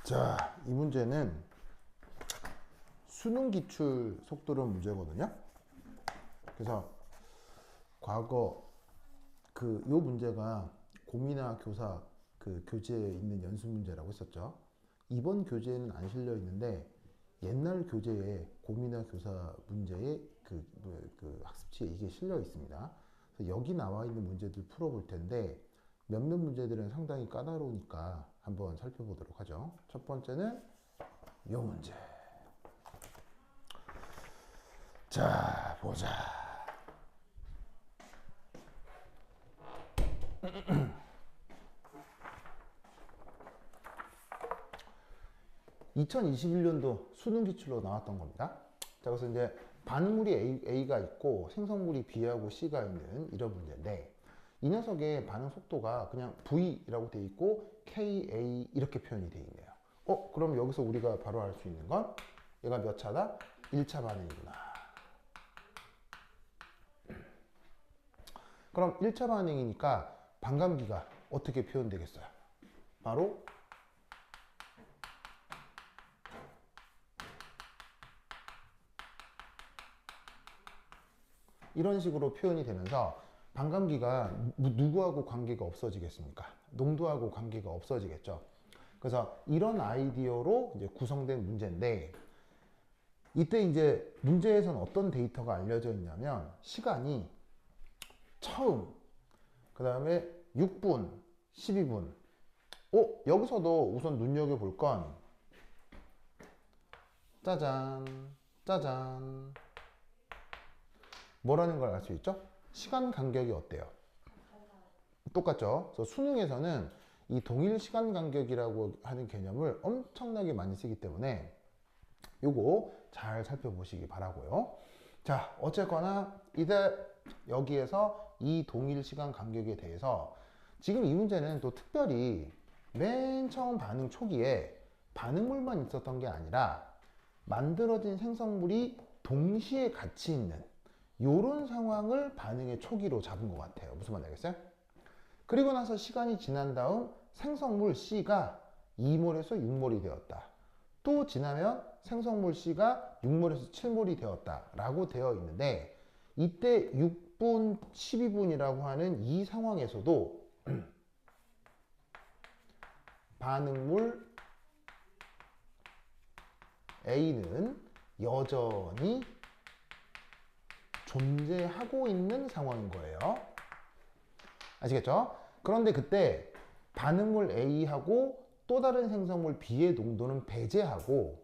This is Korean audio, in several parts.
자, 이 문제는 수능 기출 속도론 문제거든요. 그래서 과거 요 문제가 고미나 교사 교재에 있는 연습 문제라고 했었죠. 이번 교재에는 안 실려 있는데 옛날 교재에 고미나 교사 문제에 학습지에 이게 실려 있습니다. 그래서 여기 나와 있는 문제들 풀어볼 텐데 몇몇 문제들은 상당히 까다로우니까 한번 살펴보도록 하죠. 첫 번째는 요 문제. 자, 보자. 2021년도 수능 기출로 나왔던 겁니다. 자, 그래서 이제 반응물이 A가 있고 생성물이 B하고 C가 있는 이런 문제인데 이 녀석의 반응 속도가 그냥 V라고 돼 있고 KA 이렇게 표현이 돼 있네요. 그럼 여기서 우리가 바로 알 수 있는 건 얘가 몇 차다? 1차 반응이구나. 그럼 1차 반응이니까 반감기가 어떻게 표현되겠어요? 바로 이런 식으로 표현이 되면서 반감기가 누구하고 관계가 없어지겠습니까? 농도하고 관계가 없어지겠죠. 그래서 이런 아이디어로 이제 구성된 문제인데 이때 이제 문제에서는 어떤 데이터가 알려져 있냐면 시간이 처음, 그 다음에 6분, 12분. 여기서도 우선 눈여겨볼 건 짜잔, 짜잔. 뭐라는 걸 알 수 있죠? 시간 간격이 어때요? 똑같죠? 그래서 수능에서는 이 동일 시간 간격이라고 하는 개념을 엄청나게 많이 쓰기 때문에 요거 잘 살펴보시기 바라고요. 자, 어쨌거나 이제 여기에서 이 동일 시간 간격에 대해서 지금 이 문제는 또 특별히 맨 처음 반응 초기에 반응물만 있었던 게 아니라 만들어진 생성물이 동시에 같이 있는 요런 상황을 반응의 초기로 잡은 것 같아요. 무슨 말인지 알겠어요? 그리고 나서 시간이 지난 다음 생성물 C가 2몰에서 6몰이 되었다. 또 지나면 생성물 C가 6몰에서 7몰이 되었다 라고 되어 있는데 이때 6분, 12분이라고 하는 이 상황에서도 반응물 A는 여전히 존재하고 있는 상황인 거예요. 아시겠죠? 그런데 그때 반응물 A하고 또 다른 생성물 B의 농도는 배제하고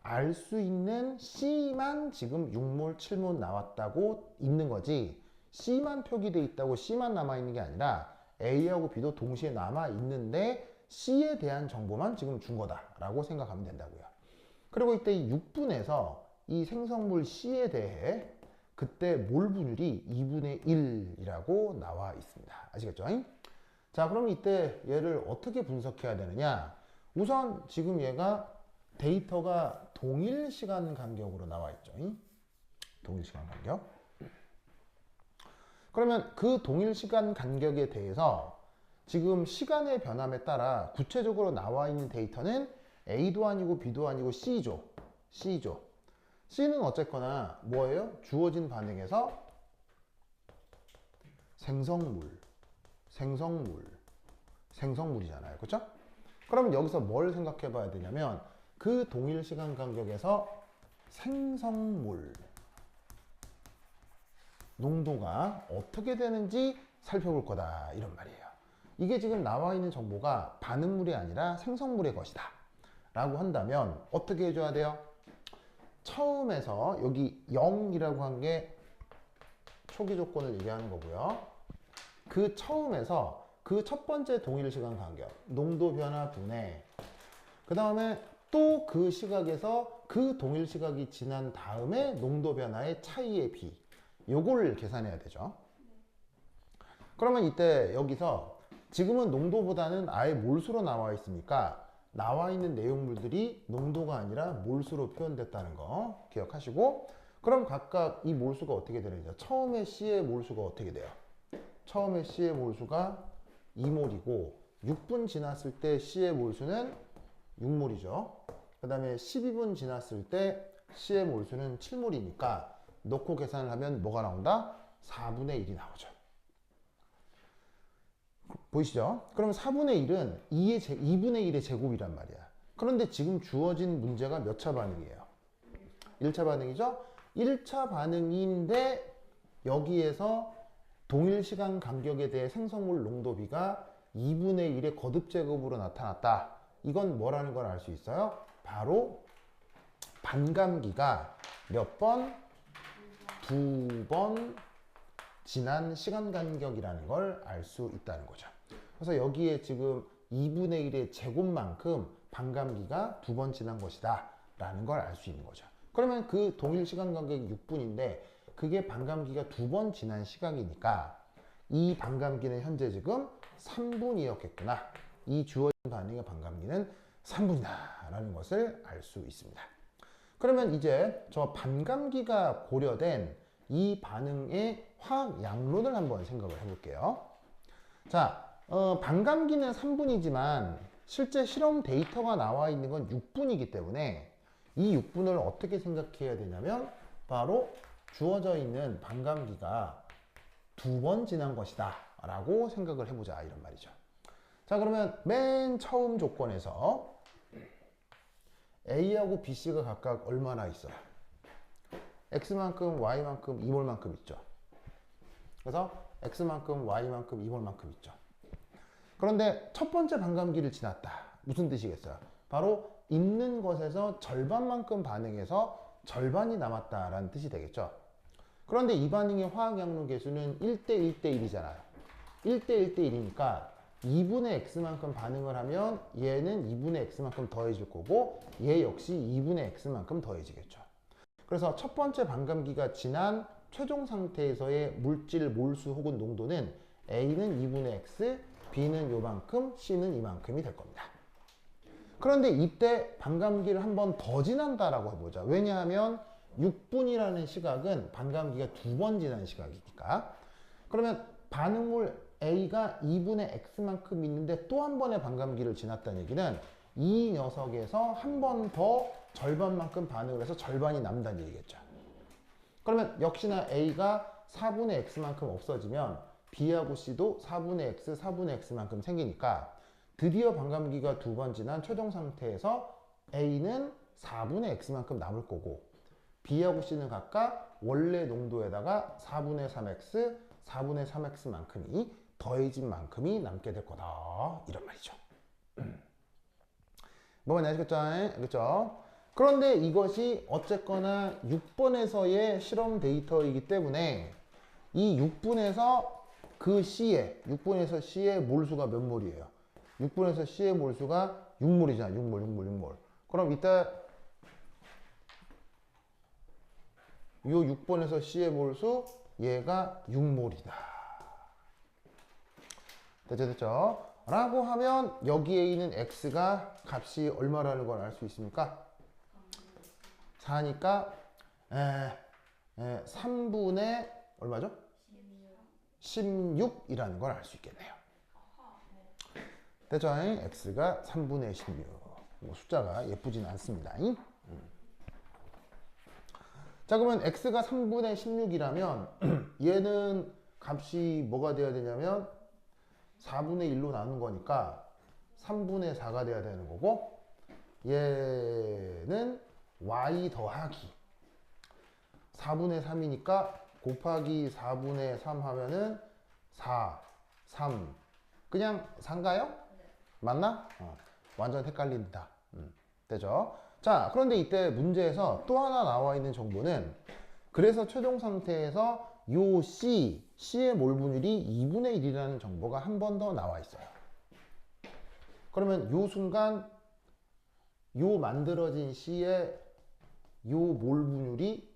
알 수 있는 C만 지금 6몰, 7몰 나왔다고 있는 거지 C만 표기되어 있다고 C만 남아있는 게 아니라 A하고 B도 동시에 남아있는데 C에 대한 정보만 지금 준 거다라고 생각하면 된다고요. 그리고 이때 6분에서 이 생성물 C에 대해 그때 몰 분율이 2분의 1이라고 나와 있습니다. 아시겠죠? 자, 그럼 이때 얘를 어떻게 분석해야 되느냐? 우선 지금 얘가 데이터가 동일 시간 간격으로 나와 있죠. 동일 시간 간격. 그러면 그 동일 시간 간격에 대해서 지금 시간의 변함에 따라 구체적으로 나와 있는 데이터는 A도 아니고 B도 아니고 C죠. C죠. C는 어쨌거나 뭐예요? 주어진 반응에서 생성물이잖아요. 그렇죠? 그럼 여기서 뭘 생각해 봐야 되냐면 그 동일 시간 간격에서 생성물 농도가 어떻게 되는지 살펴볼 거다 이런 말이에요. 이게 지금 나와 있는 정보가 반응물이 아니라 생성물의 것이다 라고 한다면 어떻게 해줘야 돼요? 처음에서 여기 0이라고 한 게 초기 조건을 얘기하는 거고요. 그 처음에서 그 첫 번째 동일 시간 간격, 농도 변화 분해, 그 다음에 또 그 시각에서 그 동일 시각이 지난 다음에 농도 변화의 차이의 비, 요걸 계산해야 되죠. 그러면 이때 여기서 지금은 농도보다는 아예 몰수로 나와 있으니까 나와 있는 내용물들이 농도가 아니라 몰수로 표현됐다는 거 기억하시고 그럼 각각 이 몰수가 어떻게 되는지 처음에 C의 몰수가 어떻게 돼요? 처음에 C의 몰수가 2몰이고 6분 지났을 때 C의 몰수는 6몰이죠. 그 다음에 12분 지났을 때 C의 몰수는 7몰이니까 넣고 계산을 하면 뭐가 나온다? 4분의 1이 나오죠. 보이시죠? 그럼 4분의 1은 2분의 1의 제곱이란 말이야. 그런데 지금 주어진 문제가 몇 차 반응이에요? 1차 반응이죠? 1차 반응인데 여기에서 동일 시간 간격에 대해 생성물 농도비가 2분의 1의 거듭 제곱으로 나타났다. 이건 뭐라는 걸 알 수 있어요? 바로 반감기가 몇 번? 2번 지난 시간 간격이라는 걸 알 수 있다는 거죠. 그래서 여기에 지금 2분의 1의 제곱만큼 반감기가 2번 지난 것이다 라는 걸 알 수 있는 거죠. 그러면 그 동일 시간 간격이 6분인데 그게 반감기가 2번 지난 시각이니까 이 반감기는 현재 지금 3분이었겠구나. 이 주어진 반응의 반감기는 3분이다 라는 것을 알 수 있습니다. 그러면 이제 저 반감기가 고려된 이 반응의 화학 양론을 한번 생각을 해볼게요. 자, 반감기는 3분이지만 실제 실험 데이터가 나와 있는 건 6분이기 때문에 이 6분을 어떻게 생각해야 되냐면 바로 주어져 있는 반감기가 2번 지난 것이다 라고 생각을 해보자 이런 말이죠. 자, 그러면 맨 처음 조건에서 A하고 BC가 각각 얼마나 있어요? X만큼 Y만큼 2몰만큼 있죠. 그래서 X만큼 Y만큼 2몰만큼 있죠. 그런데 첫 번째 반감기를 지났다. 무슨 뜻이겠어요? 바로 있는 것에서 절반만큼 반응해서 절반이 남았다라는 뜻이 되겠죠. 그런데 이 반응의 화학 양론 계수는 1대 1대 1이잖아요. 1대 1대 1이니까 2분의 X만큼 반응을 하면 얘는 2분의 X만큼 더해질 거고 얘 역시 2분의 X만큼 더해지겠죠. 그래서 첫 번째 반감기가 지난 최종 상태에서의 물질 몰수 혹은 농도는 A는 2분의 X, B는 요만큼, C는 이만큼이 될 겁니다. 그런데 이때 반감기를 한 번 더 지난다라고 해보자. 왜냐하면 6분이라는 시각은 반감기가 2번 지난 시각이니까. 그러면 반응물 A가 2분의 X만큼 있는데 또 한 번의 반감기를 지났다는 얘기는 이 녀석에서 한 번 더 절반만큼 반응을 해서 절반이 남다는 얘기겠죠. 그러면 역시나 A가 4분의 X만큼 없어지면 B하고 C도 4분의 X, 4분의 X만큼 생기니까 드디어 반감기가 2번 지난 최종 상태에서 A는 4분의 X만큼 남을 거고 B하고 C는 각각 원래 농도에다가 4분의 3X, 4분의 3X만큼이 더해진 만큼이 남게 될 거다. 이런 말이죠. 뭐 많이 아시겠죠? 그렇죠? 그런데 이것이 어쨌거나 6번에서의 실험 데이터이기 때문에 이 6분에서 그 C의 6분에서 C의 몰수가 몇 몰이에요? 6분에서 C의 몰수가 6몰이잖아. 6몰. 그럼 이따 요 6번에서 C의 몰수 얘가 6몰이다. 됐죠? 라고 하면 여기에 있는 X가 값이 얼마라는 걸 알 수 있습니까? 4니까 3분의 얼마죠? 16이라는 걸 알 수 있겠네요. 됐죠? X가 3분의 16. 숫자가 예쁘진 않습니다. 자, 그러면 X가 3분의 16이라면 얘는 값이 뭐가 돼야 되냐면 4분의 1로 나눈 거니까 3분의 4가 돼야 되는 거고 얘는 Y 더하기 4분의 3이니까 곱하기 4분의 3 하면은 4, 3 그냥 4인가요? 맞나? 완전 헷갈린다. 되죠? 자, 그런데 이때 문제에서 또 하나 나와 있는 정보는 그래서 최종 상태에서 요 C의 몰 분율이 2분의 1이라는 정보가 한 번 더 나와 있어요. 그러면 요 순간 요 만들어진 C의 요 몰 분율이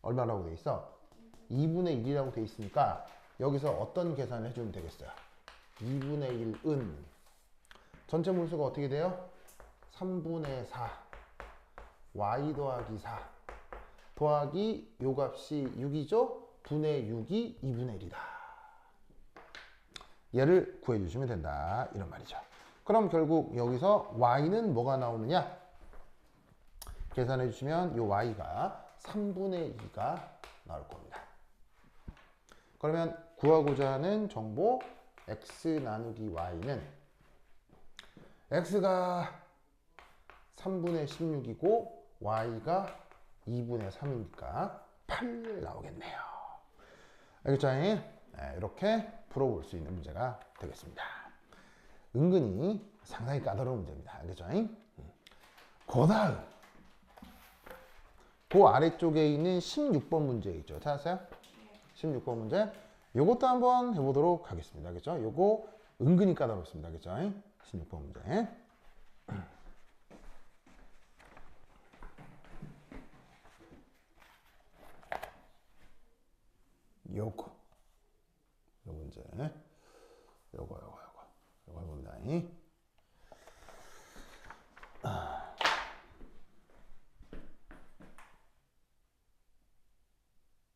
얼마라고 돼 있어? 2분의 1이라고 돼 있으니까 여기서 어떤 계산을 해주면 되겠어요? 2분의 1은 전체 몰수가 어떻게 돼요? 3분의 4 y 더하기 4 더하기 요 값이 6이죠? 분의 6이 2분의 1이다. 얘를 구해주시면 된다. 이런 말이죠. 그럼 결국 여기서 y는 뭐가 나오느냐? 계산해 주시면 이 y가 3분의 2가 나올 겁니다. 그러면 구하고자 하는 정보 x 나누기 y는 x가 3분의 16이고 y가 2분의 3이니까 8 나오겠네요. 알겠죠? 이렇게 풀어볼 수 있는 문제가 되겠습니다. 은근히 상당히 까다로운 문제입니다. 알겠죠? 그 다음 그 아래쪽에 있는 16번 문제 있죠. 찾았어요? 16번 문제. 요것도 한번 해보도록 하겠습니다. 알겠죠? 요거 은근히 까다롭습니다. 알겠죠? 16번 문제. 요거 요 문제 요거 해봅니다.